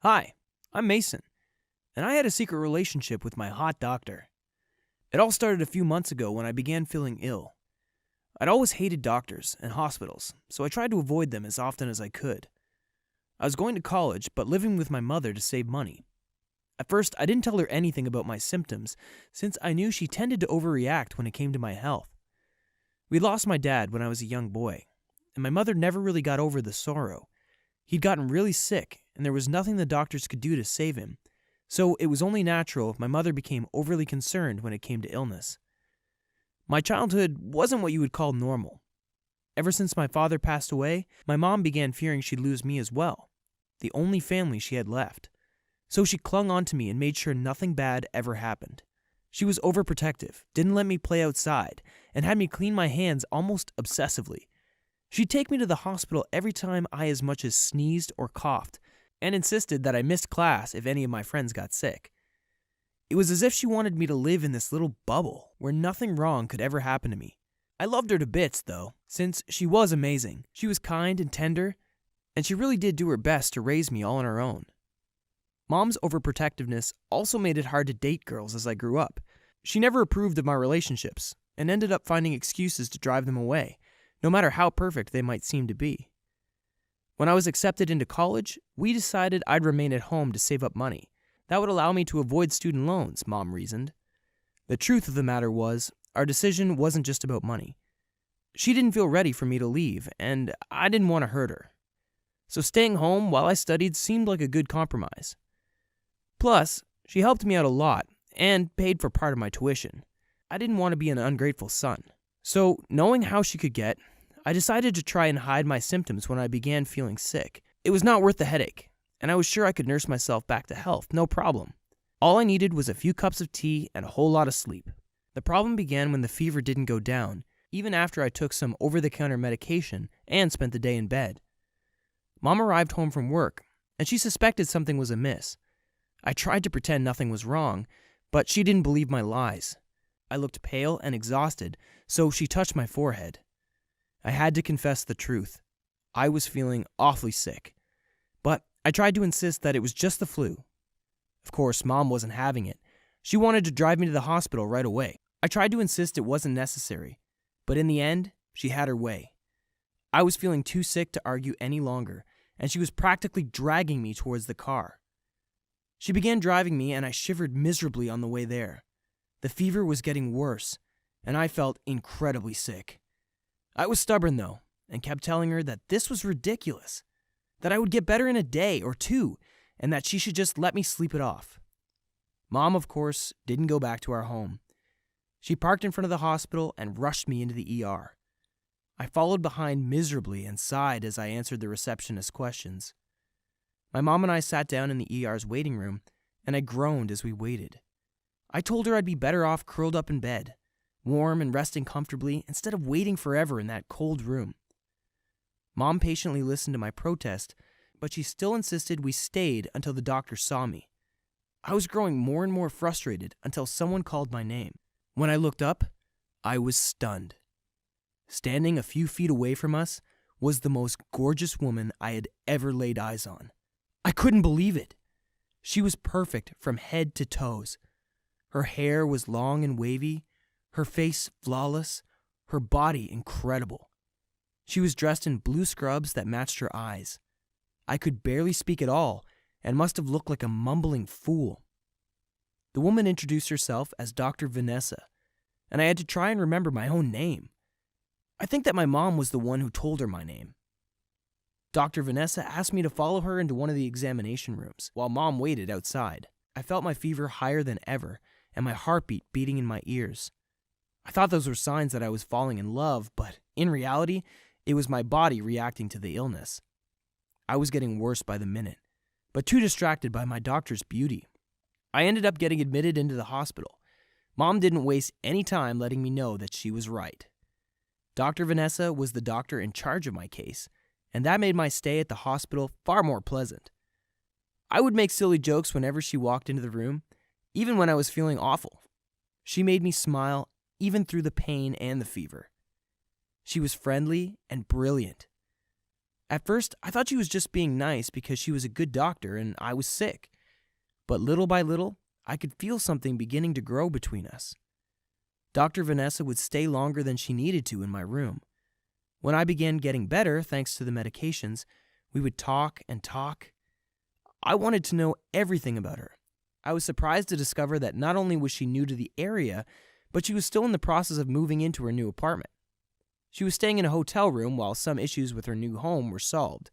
Hi, I'm Mason, and I had a secret relationship with my hot doctor. It all started a few months ago when I began feeling ill. I'd always hated doctors and hospitals, so I tried to avoid them as often as I could. I was going to college, but living with my mother to save money. At first, I didn't tell her anything about my symptoms, since I knew she tended to overreact when it came to my health. We lost my dad when I was a young boy, and my mother never really got over the sorrow. He'd gotten really sick, and there was nothing the doctors could do to save him, so it was only natural if my mother became overly concerned when it came to illness. My childhood wasn't what you would call normal. Ever since my father passed away, my mom began fearing she'd lose me as well, the only family she had left. So she clung on to me and made sure nothing bad ever happened. She was overprotective, didn't let me play outside, and had me clean my hands almost obsessively. She'd take me to the hospital every time I as much as sneezed or coughed, and insisted that I missed class if any of my friends got sick. It was as if she wanted me to live in this little bubble where nothing wrong could ever happen to me. I loved her to bits, though, since she was amazing. She was kind and tender, and she really did do her best to raise me all on her own. Mom's overprotectiveness also made it hard to date girls as I grew up. She never approved of my relationships, and ended up finding excuses to drive them away, no matter how perfect they might seem to be. When I was accepted into college, we decided I'd remain at home to save up money. That would allow me to avoid student loans, Mom reasoned. The truth of the matter was, our decision wasn't just about money. She didn't feel ready for me to leave, and I didn't want to hurt her. So staying home while I studied seemed like a good compromise. Plus, she helped me out a lot, and paid for part of my tuition. I didn't want to be an ungrateful son. So, knowing how she could get, I decided to try and hide my symptoms when I began feeling sick. It was not worth the headache, and I was sure I could nurse myself back to health, no problem. All I needed was a few cups of tea and a whole lot of sleep. The problem began when the fever didn't go down, even after I took some over-the-counter medication and spent the day in bed. Mom arrived home from work, and she suspected something was amiss. I tried to pretend nothing was wrong, but she didn't believe my lies. I looked pale and exhausted, so she touched my forehead. I had to confess the truth. I was feeling awfully sick. But I tried to insist that it was just the flu. Of course, Mom wasn't having it. She wanted to drive me to the hospital right away. I tried to insist it wasn't necessary, but in the end, she had her way. I was feeling too sick to argue any longer, and she was practically dragging me towards the car. She began driving me, and I shivered miserably on the way there. The fever was getting worse, and I felt incredibly sick. I was stubborn, though, and kept telling her that this was ridiculous, that I would get better in a day or two, and that she should just let me sleep it off. Mom, of course, didn't go back to our home. She parked in front of the hospital and rushed me into the ER. I followed behind miserably and sighed as I answered the receptionist's questions. My mom and I sat down in the ER's waiting room, and I groaned as we waited. I told her I'd be better off curled up in bed, warm and resting comfortably instead of waiting forever in that cold room. Mom patiently listened to my protest, but she still insisted we stayed until the doctor saw me. I was growing more and more frustrated until someone called my name. When I looked up, I was stunned. Standing a few feet away from us was the most gorgeous woman I had ever laid eyes on. I couldn't believe it. She was perfect from head to toes. Her hair was long and wavy, her face flawless, her body incredible. She was dressed in blue scrubs that matched her eyes. I could barely speak at all and must have looked like a mumbling fool. The woman introduced herself as Dr. Vanessa, and I had to try and remember my own name. I think that my mom was the one who told her my name. Dr. Vanessa asked me to follow her into one of the examination rooms while Mom waited outside. I felt my fever higher than ever and my heartbeat beating in my ears. I thought those were signs that I was falling in love, but in reality, it was my body reacting to the illness. I was getting worse by the minute, but too distracted by my doctor's beauty. I ended up getting admitted into the hospital. Mom didn't waste any time letting me know that she was right. Dr. Vanessa was the doctor in charge of my case, and that made my stay at the hospital far more pleasant. I would make silly jokes whenever she walked into the room, even when I was feeling awful. She made me smile even through the pain and the fever. She was friendly and brilliant. At first, I thought she was just being nice because she was a good doctor and I was sick. But little by little, I could feel something beginning to grow between us. Dr. Vanessa would stay longer than she needed to in my room. When I began getting better, thanks to the medications, we would talk and talk. I wanted to know everything about her. I was surprised to discover that not only was she new to the area, but she was still in the process of moving into her new apartment. She was staying in a hotel room while some issues with her new home were solved.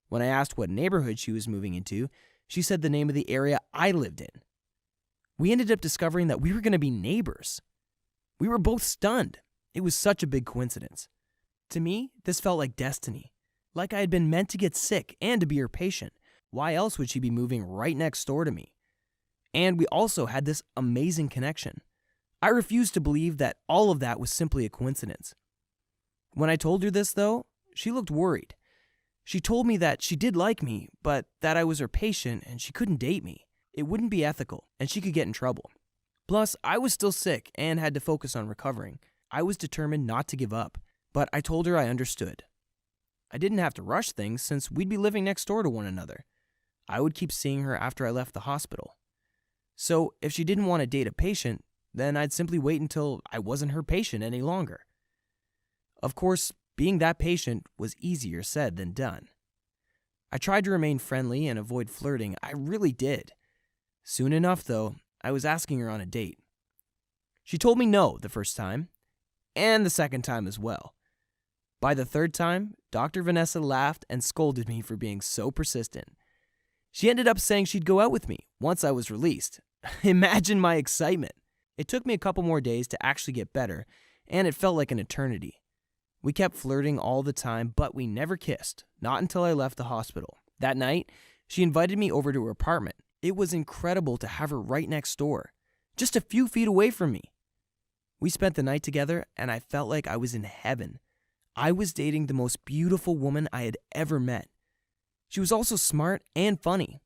When I asked what neighborhood she was moving into, she said the name of the area I lived in. We ended up discovering that we were going to be neighbors. We were both stunned. It was such a big coincidence. To me, this felt like destiny, like I had been meant to get sick and to be her patient. Why else would she be moving right next door to me? And we also had this amazing connection. I refused to believe that all of that was simply a coincidence. When I told her this, though, she looked worried. She told me that she did like me, but that I was her patient and she couldn't date me. It wouldn't be ethical, and she could get in trouble. Plus, I was still sick and had to focus on recovering. I was determined not to give up, but I told her I understood. I didn't have to rush things since we'd be living next door to one another. I would keep seeing her after I left the hospital. So if she didn't want to date a patient, then I'd simply wait until I wasn't her patient any longer. Of course, being that patient was easier said than done. I tried to remain friendly and avoid flirting. I really did. Soon enough, though, I was asking her on a date. She told me no the first time, and the second time as well. By the third time, Dr. Vanessa laughed and scolded me for being so persistent. She ended up saying she'd go out with me once I was released. Imagine my excitement. It took me a couple more days to actually get better, and it felt like an eternity. We kept flirting all the time, but we never kissed, not until I left the hospital. That night, she invited me over to her apartment. It was incredible to have her right next door, just a few feet away from me. We spent the night together, and I felt like I was in heaven. I was dating the most beautiful woman I had ever met. She was also smart and funny.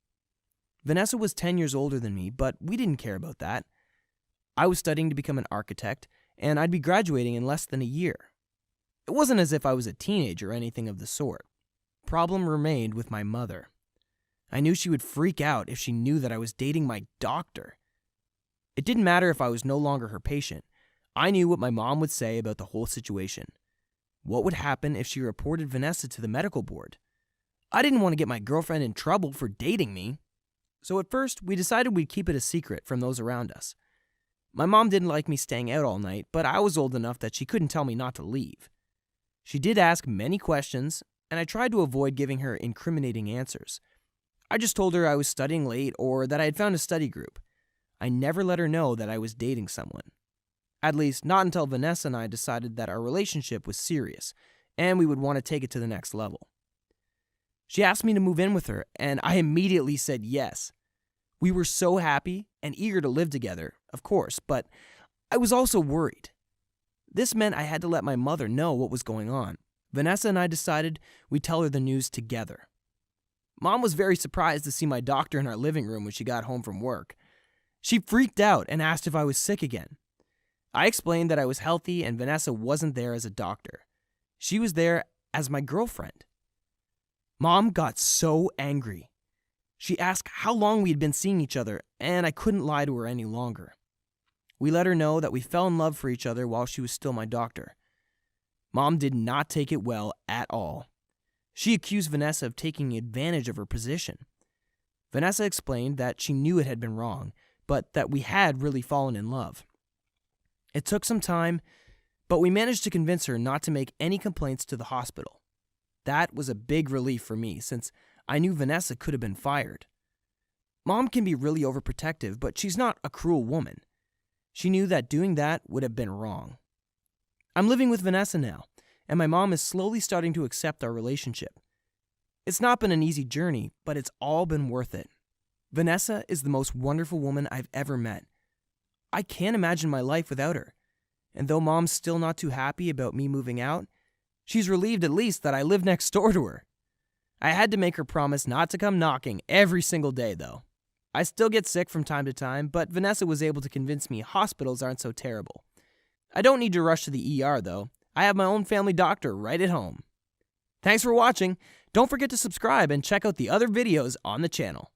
Vanessa was 10 years older than me, but we didn't care about that. I was studying to become an architect, and I'd be graduating in less than a year. It wasn't as if I was a teenager or anything of the sort. Problem remained with my mother. I knew she would freak out if she knew that I was dating my doctor. It didn't matter if I was no longer her patient. I knew what my mom would say about the whole situation. What would happen if she reported Vanessa to the medical board? I didn't want to get my girlfriend in trouble for dating me. So at first, we decided we'd keep it a secret from those around us. My mom didn't like me staying out all night, but I was old enough that she couldn't tell me not to leave. She did ask many questions, and I tried to avoid giving her incriminating answers. I just told her I was studying late or that I had found a study group. I never let her know that I was dating someone. At least, not until Vanessa and I decided that our relationship was serious, and we would want to take it to the next level. She asked me to move in with her, and I immediately said yes. We were so happy and eager to live together, of course, but I was also worried. This meant I had to let my mother know what was going on. Vanessa and I decided we'd tell her the news together. Mom was very surprised to see my doctor in our living room when she got home from work. She freaked out and asked if I was sick again. I explained that I was healthy and Vanessa wasn't there as a doctor. She was there as my girlfriend. Mom got so angry. She asked how long we had been seeing each other, and I couldn't lie to her any longer. We let her know that we fell in love for each other while she was still my doctor. Mom did not take it well at all. She accused Vanessa of taking advantage of her position. Vanessa explained that she knew it had been wrong, but that we had really fallen in love. It took some time, but we managed to convince her not to make any complaints to the hospital. That was a big relief for me, since I knew Vanessa could have been fired. Mom can be really overprotective, but she's not a cruel woman. She knew that doing that would have been wrong. I'm living with Vanessa now, and my mom is slowly starting to accept our relationship. It's not been an easy journey, but it's all been worth it. Vanessa is the most wonderful woman I've ever met. I can't imagine my life without her. And though Mom's still not too happy about me moving out, she's relieved at least that I live next door to her. I had to make her promise not to come knocking every single day, though. I still get sick from time to time, but Vanessa was able to convince me hospitals aren't so terrible. I don't need to rush to the ER, though. I have my own family doctor right at home. Thanks for watching. Don't forget to subscribe and check out the other videos on the channel.